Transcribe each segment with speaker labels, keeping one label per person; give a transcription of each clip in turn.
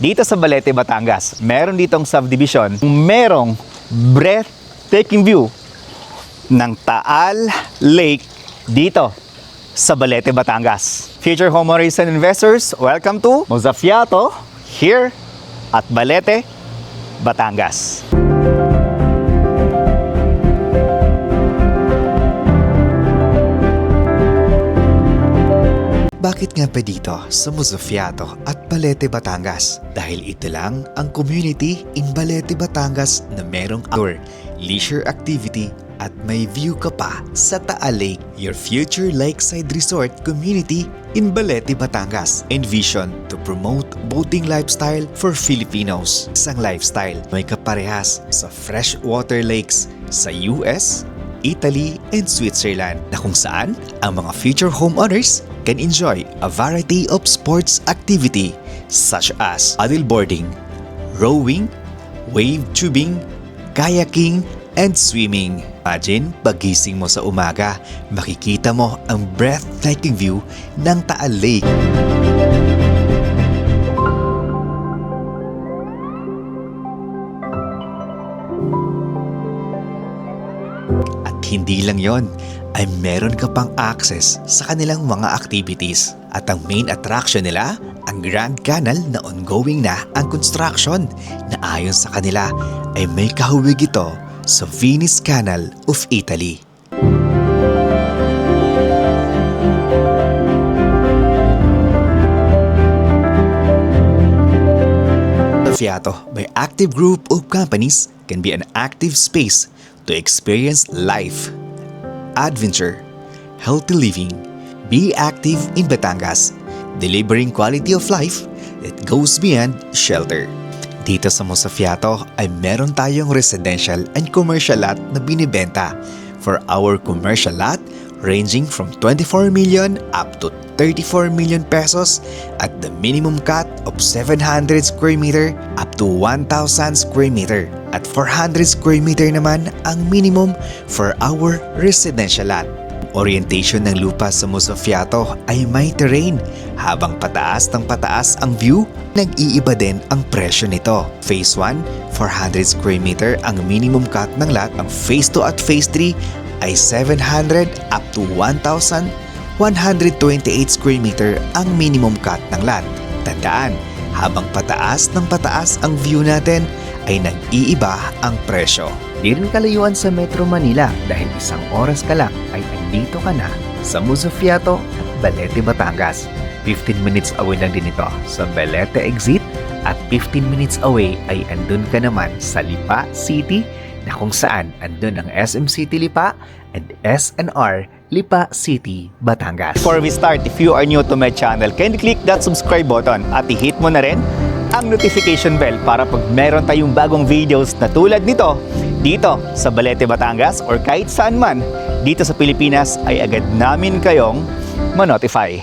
Speaker 1: Dito sa Balete, Batangas, meron ditong subdivision, merong breathtaking view ng Taal Lake dito sa Balete, Batangas. Future homeowners and investors, welcome to Mozafiato here at Balete, Batangas.
Speaker 2: Bakit nga pa dito sa Mozafiato at Balete, Batangas? Dahil ito lang ang community in Balete, Batangas na merong outdoor leisure activity at may view ka pa sa Taal Lake, your future lakeside resort community in Balete, Batangas. Envision to promote boating lifestyle for Filipinos. Isang lifestyle may kaparehas sa freshwater lakes sa US, Italy, and Switzerland na kung saan ang mga future homeowners can enjoy a variety of sports activity such as paddleboarding, rowing, wave tubing, kayaking, and swimming. Imagine, pagising mo sa umaga, makikita mo ang breathtaking view ng Taal Lake. At hindi lang yon, ay meron ka pang access sa kanilang mga activities. At ang main attraction nila, ang Grand Canal na ongoing na ang construction na ayon sa kanila ay may kahawig ito sa Venice Canal of Italy. Mozafiato by active group of companies can be an active space to experience life, adventure, healthy living, be active in Batangas, delivering quality of life that goes beyond shelter. Dito sa Mozafiato ay meron tayong residential and commercial lot na binibenta. For our commercial lot, ranging from 24 million up to 34 million pesos at the minimum cut of 700 square meter up to 1,000 square meter. At 400 square meter naman ang minimum for our residential lot. Orientation ng lupa sa Mozafiato ay may terrain. Habang pataas ng pataas ang view, nag-iiba din ang presyo nito. Phase 1, 400 square meter ang minimum cut ng lot. Ang Phase 2 at Phase 3 ay 700 up to 1,128 square meter ang minimum cut ng lot. Tandaan, habang pataas ng pataas ang view natin, ay nag-iiba ang presyo.
Speaker 3: Di rin kalayuan sa Metro Manila dahil isang oras ka lang ay andito ka na sa Mozafiato at Balete, Batangas. 15 minutes away lang din ito sa Balete Exit at 15 minutes away ay andun ka naman sa Lipa City na kung saan andun ang SM City Lipa and SNR Lipa City, Batangas.
Speaker 1: Before we start, if you are new to my channel, kindly click that subscribe button at i-hit mo na rin ang notification bell para pag meron tayong bagong videos na tulad nito dito sa Balete, Batangas or kahit saan man dito sa Pilipinas ay agad namin kayong ma-notify.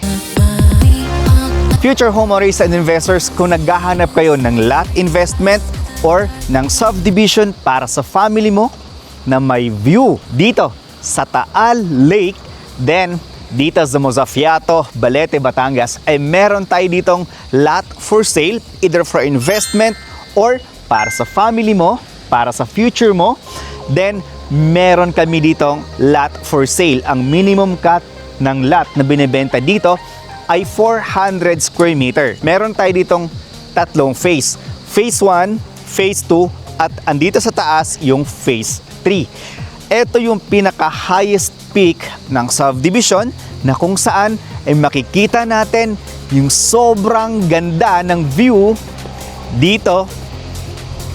Speaker 1: Future homeowners and investors, kung naghahanap kayo ng lot investment or ng subdivision para sa family mo na may view dito sa Taal Lake, then dito sa Mozafiato, Balete, Batangas ay meron tayo ditong lot for sale either for investment or para sa family mo, para sa future mo. Then meron kami ditong lot for sale. Ang minimum cut ng lot na binebenta dito ay 400 square meter. Meron tayo ditong tatlong phase. Phase 1, Phase 2 at andito sa taas yung Phase 3. Ito yung pinaka-highest peak ng subdivision na kung saan ay makikita natin yung sobrang ganda ng view dito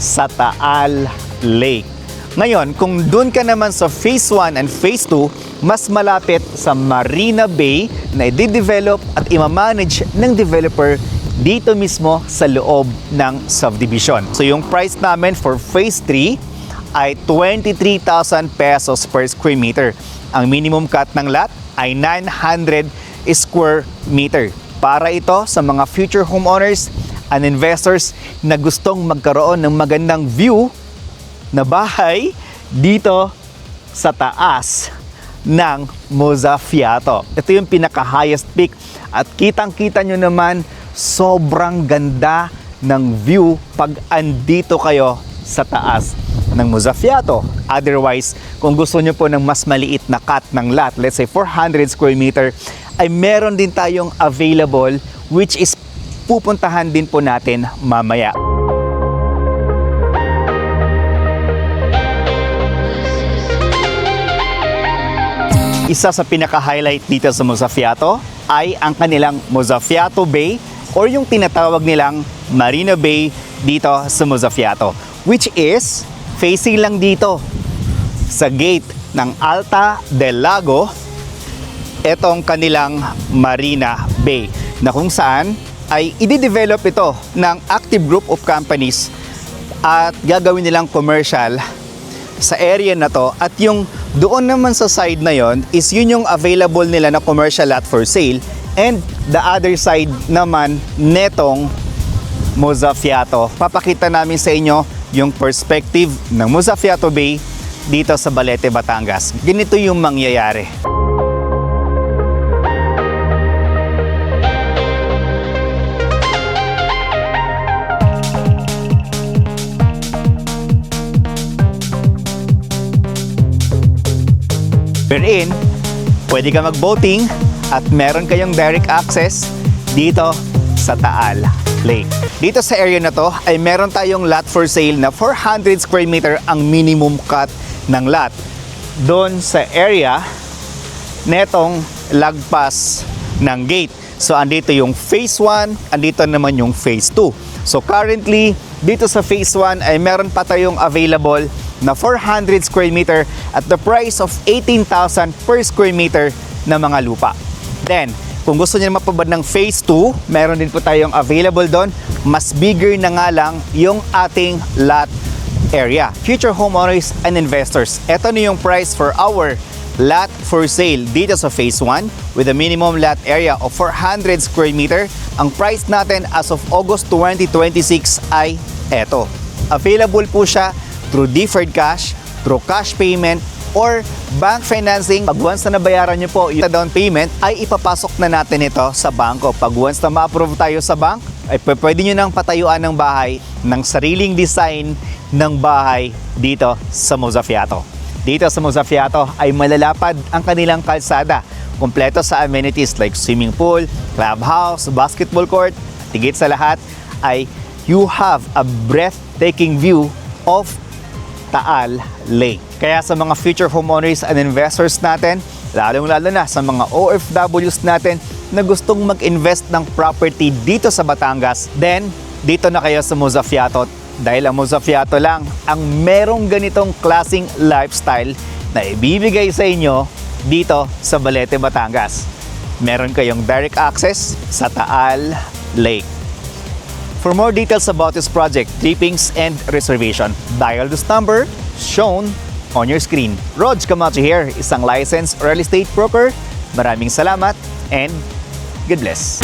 Speaker 1: sa Taal Lake. Ngayon, kung doon ka naman sa Phase 1 and Phase 2, mas malapit sa Marina Bay na i-develop at i-manage ng developer dito mismo sa loob ng subdivision. So yung price namin for Phase 3 ay 23,000 pesos per square meter. Ang minimum cut ng lot ay 900 square meter. Para ito sa mga future homeowners and investors na gustong magkaroon ng magandang view na bahay dito sa taas ng Mozafiato. Ito yung pinaka-highest peak at kitang-kita nyo naman sobrang ganda ng view pag andito kayo sa taas ng Mozzafiato. Otherwise, kung gusto nyo po ng mas maliit na cut ng lot, let's say 400 square meter, ay meron din tayong available which is pupuntahan din po natin mamaya. Isa sa pinaka-highlight dito sa Mozzafiato ay ang kanilang Mozzafiato Bay or yung tinatawag nilang Marina Bay dito sa Mozzafiato, which is facing lang dito sa gate ng Alta del Lago etong kanilang Marina Bay na kung saan ay i-develop ito ng active group of companies at gagawin nilang commercial sa area na to, at yung doon naman sa side na yon is yun yung available nila na commercial lot for sale, and the other side naman netong Mozzafiato. Papakita namin sa inyo yung perspective ng Mozzafiato Bay dito sa Balete, Batangas. Ganito yung mangyayari. Wherein, pwede ka mag-boating at meron kayong direct access dito sa Taal Lake. Dito sa area na to ay meron tayong lot for sale na 400 square meter ang minimum cut ng lot. Doon sa area netong lagpas ng gate. So andito yung phase 1, andito naman yung phase 2. So currently, dito sa phase 1 ay meron pa tayong available na 400 square meter at the price of 18,000 per square meter na mga lupa. Then, kung gusto niyo mapabad ng phase 2, meron din po tayong available doon. Mas bigger na nga lang yung ating lot area. Future homeowners and investors, ito na yung price for our lot for sale dito sa phase 1 with a minimum lot area of 400 square meter. Ang price natin as of August 2026 ay eto. Available po siya through deferred cash, through cash payment, or bank financing. Pag once na nabayaran nyo po yung down payment, ay ipapasok na natin ito sa bangko. Pag once na ma-approve tayo sa bank, ay pwede nyo nang patayuan ng bahay ng sariling design ng bahay dito sa Mozzafiato. Dito sa Mozzafiato ay malalapad ang kanilang kalsada. Kompleto sa amenities like swimming pool, clubhouse, basketball court. Tigit sa lahat ay you have a breathtaking view of Taal Lake. Kaya sa mga future homeowners and investors natin, lalong-lalo na sa mga OFWs natin na gustong mag-invest ng property dito sa Batangas, then dito na kayo sa Mozzafiato dahil ang Mozzafiato lang ang merong ganitong klaseng lifestyle na ibibigay sa inyo dito sa Balete, Batangas. Meron kayong direct access sa Taal Lake. For more details about this project, clippings, and reservation, dial this number shown on your screen. Rog Camacho here, isang licensed real estate broker. Maraming salamat and God bless.